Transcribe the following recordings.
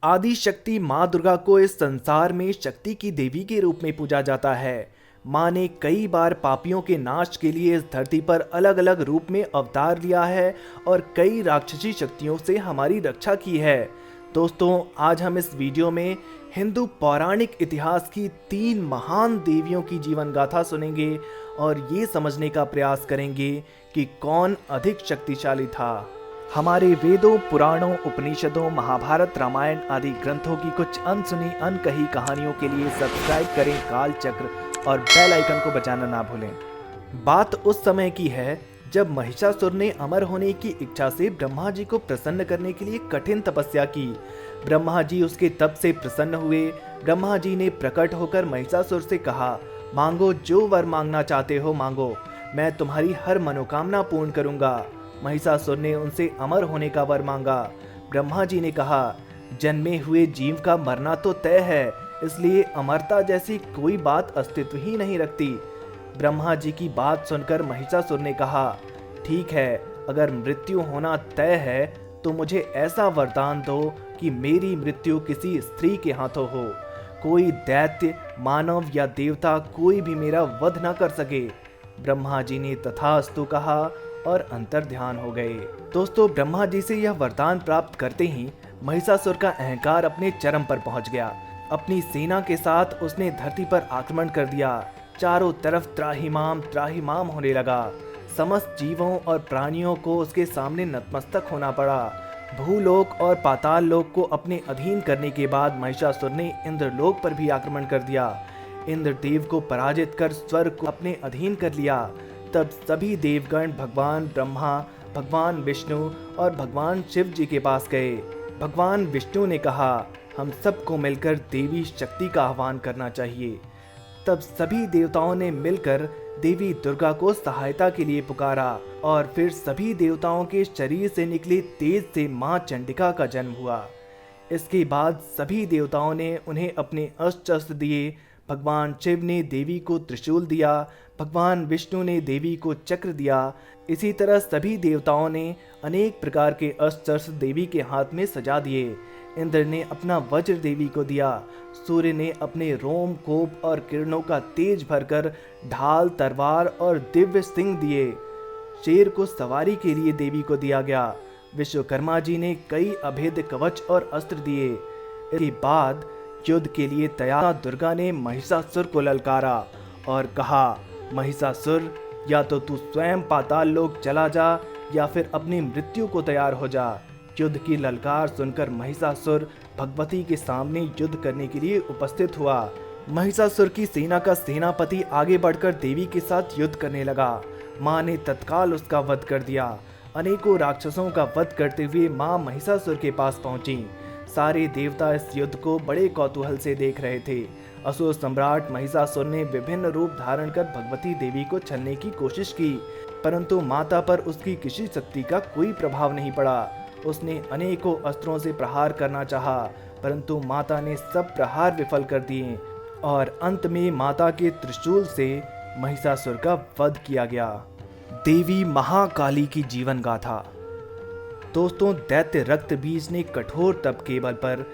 आदि शक्ति माँ दुर्गा को इस संसार में शक्ति की देवी के रूप में पूजा जाता है। माँ ने कई बार पापियों के नाश के लिए इस धरती पर अलग अलग रूप में अवतार लिया है और कई राक्षसी शक्तियों से हमारी रक्षा की है। दोस्तों, आज हम इस वीडियो में हिंदू पौराणिक इतिहास की 3 महान देवियों की जीवन गाथा सुनेंगे और ये समझने का प्रयास करेंगे कि कौन अधिक शक्तिशाली था। हमारे वेदों, पुराणों, उपनिषदों, महाभारत, रामायण आदि ग्रंथों की कुछ अनसुनी अनकही कहानियों के लिए सब्सक्राइब करें काल चक्र और बेल आइकन को बजाना ना भूलें। बात उस समय की है जब महिषासुर ने अमर होने की इच्छा से ब्रह्मा जी को प्रसन्न करने के लिए कठिन तपस्या की। ब्रह्मा जी उसके तप से प्रसन्न हुए। ब्रह्मा जी ने प्रकट होकर महिषासुर से कहा, मांगो, जो वर मांगना चाहते हो मांगो, मैं तुम्हारी हर मनोकामना पूर्ण करूंगा। महिषासुर ने उनसे अमर होने का वर मांगा। ब्रह्मा जी ने कहा, जन्मे हुए जीव का मरना तो तय है, इसलिए अमरता जैसी कोई बात अस्तित्व ही नहीं रखती। ब्रह्मा जी की बात सुनकर महिषासुर ने कहा, ठीक है, अगर मृत्यु होना तय है तो मुझे ऐसा वरदान दो कि मेरी मृत्यु किसी स्त्री के हाथों हो। कोई दैत्य, मानव या देवता कोई भी मेरा वध न कर सके। ब्रह्मा जी ने तथास्तु कहा और अंतर ध्यान हो गए। दोस्तों, ब्रह्मा जी से यह वरदान प्राप्त करते ही महिषासुर का अहंकार अपने चरम पर पहुंच गया। अपनी सेना के साथ उसने धरती पर आक्रमण कर दिया। चारों तरफ त्राहिमाम त्राहिमाम होने लगा। समस्त जीवों और प्राणियों को उसके सामने नतमस्तक होना पड़ा। भूलोक और पाताल लोक को अपने अधीन करने के बाद महिषासुर ने इंद्रलोक पर भी आक्रमण कर दिया। इंद्रदेव को पराजित कर स्वर्ग को अपने अधीन कर लिया। तब सभी देवगण भगवान ब्रह्मा, भगवान विष्णु और भगवान शिव जी के पास गए। भगवान विष्णु ने कहा, हम सबको मिलकर देवी शक्ति का आह्वान करना चाहिए। तब सभी देवताओं ने मिलकर देवी दुर्गा को सहायता के लिए पुकारा और फिर सभी देवताओं के शरीर से निकले तेज से मां चंडिका का जन्म हुआ। इसके बाद सभी देवताओं ने उन्हें अपने अस्त्र शस्त्र दिए। भगवान शिव ने देवी को त्रिशूल दिया, भगवान विष्णु ने देवी को चक्र दिया। इसी तरह सभी देवताओं ने अनेक प्रकार के अस्त्र शस्त्र देवी के हाथ में सजा दिए। इंद्र ने अपना वज्र देवी को दिया। सूर्य ने अपने रोम, कोप और किरणों का तेज भरकर ढाल, तलवार और दिव्य सिंह दिए। शेर को सवारी के लिए देवी को दिया गया। विश्वकर्मा जी ने कई अभेद्य कवच और अस्त्र दिए। इसके बाद युद्ध के लिए तैयार दुर्गा ने महिषासुर को ललकारा और कहा, महिषासुर, या तो तू स्वयं पाताल लोक चला जा या फिर अपनी मृत्यु को तैयार हो जा। युद्ध की ललकार सुनकर महिषासुर भगवती के सामने युद्ध करने के लिए उपस्थित हुआ। महिषासुर की सेना का सेनापति आगे बढ़कर देवी के साथ युद्ध करने लगा। मां ने तत्काल उसका वध कर दिया। अनेकों राक्षसों का वध करते हुए मां महिषासुर के पास पहुंची। सारे देवता इस युद्ध को बड़े कौतूहल से देख रहे थे। असुर सम्राट महिषासुर ने विभिन्न रूप धारण कर भगवती देवी को छलने की कोशिश की, परंतु माता पर उसकी किसी शक्ति का कोई प्रभाव नहीं पड़ा। उसने अनेकों अस्त्रों से प्रहार करना चाहा, परंतु माता ने सब प्रहार विफल कर दिए और अंत में माता के त्रिशूल से महिषासुर का वध किया गया। देवी महाकाली की जीवन गाथा। दोस्तों, दैत्य रक्त बीज ने कठोर तप के बल पर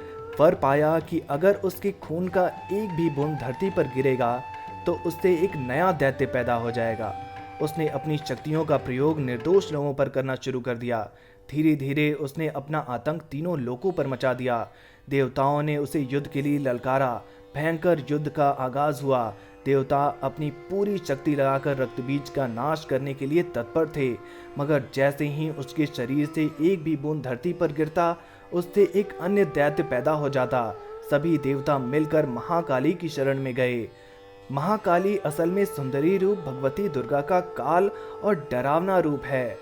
वर पाया कि अगर उसके खून का एक भी बूंद धरती पर गिरेगा तो उससे एक नया दैत्य पैदा हो जाएगा। उसने अपनी शक्तियों का प्रयोग निर्दोष लोगों पर करना शुरू कर दिया। धीरे धीरे उसने अपना आतंक तीनों लोकों पर मचा दिया। देवताओं ने उसे युद्ध के लिए ललकारा। भयंकर युद्ध का आगाज हुआ। देवता अपनी पूरी शक्ति लगाकर रक्तबीज का नाश करने के लिए तत्पर थे, मगर जैसे ही उसके शरीर से एक भी बूंद धरती पर गिरता, उससे एक अन्य दैत्य पैदा हो जाता। सभी देवता मिलकर महाकाली की शरण में गए। महाकाली असल में सुंदरी रूप भगवती दुर्गा का काल और डरावना रूप है,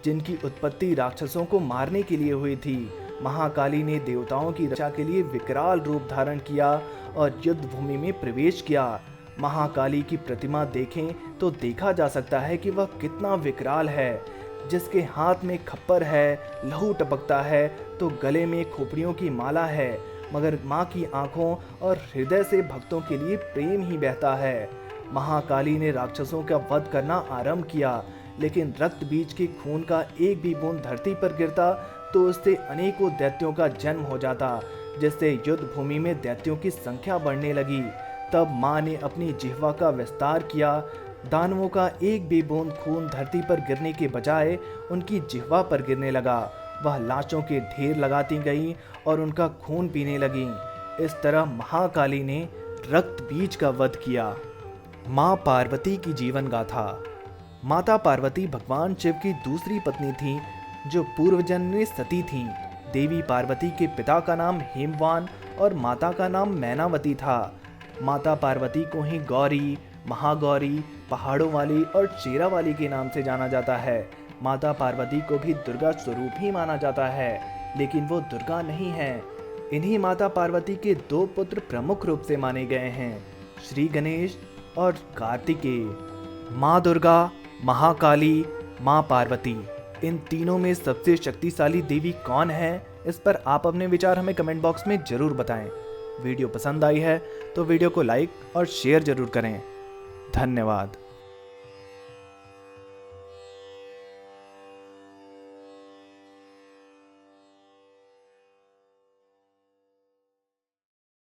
जिनकी उत्पत्ति राक्षसों को मारने के लिए हुई थी। महाकाली ने देवताओं की रक्षा के लिए विकराल रूप धारण किया और युद्ध भूमि में प्रवेश किया। महाकाली की प्रतिमा देखें तो देखा जा सकता है कि वह कितना विकराल है। जिसके हाथ में खप्पर है, लहू टपकता है तो गले में खोपड़ियों की माला है, मगर माँ की आंखों और हृदय से भक्तों के लिए प्रेम ही बहता है। महाकाली ने राक्षसों का वध करना आरंभ किया, लेकिन रक्त बीज के खून का एक भी बूंद धरती पर गिरता तो उससे अनेकों दैत्यों का जन्म हो जाता। जिससे युद्ध भूमि में दैत्यों की संख्या बढ़ने लगी। तब माँ ने अपनी जिह्वा का विस्तार किया। दानवों का एक भी बूंद खून धरती पर गिरने के बजाय उनकी जिह्वा पर गिरने लगा। वह लाशों के ढेर लगाती गई और उनका खून पीने लगी। इस तरह महाकाली ने रक्त बीज का वध किया। माँ पार्वती की जीवन गाथा। माता पार्वती भगवान शिव की दूसरी पत्नी थी, जो पूर्व जन्म में सती थीं। देवी पार्वती के पिता का नाम हेमवान और माता का नाम मैनावती था। माता पार्वती को ही गौरी, महागौरी, पहाड़ों वाली और शेरा वाली के नाम से जाना जाता है। माता पार्वती को भी दुर्गा स्वरूप ही माना जाता है, लेकिन वो दुर्गा नहीं है। इन्हीं माता पार्वती के दो पुत्र प्रमुख रूप से माने गए हैं, श्री गणेश और कार्तिकेय। माँ दुर्गा, महाकाली, माँ पार्वती, इन तीनों में सबसे शक्तिशाली देवी कौन है, इस पर आप अपने विचार हमें कमेंट बॉक्स में जरूर बताएं। वीडियो पसंद आई है तो वीडियो को लाइक और शेयर जरूर करें। धन्यवाद।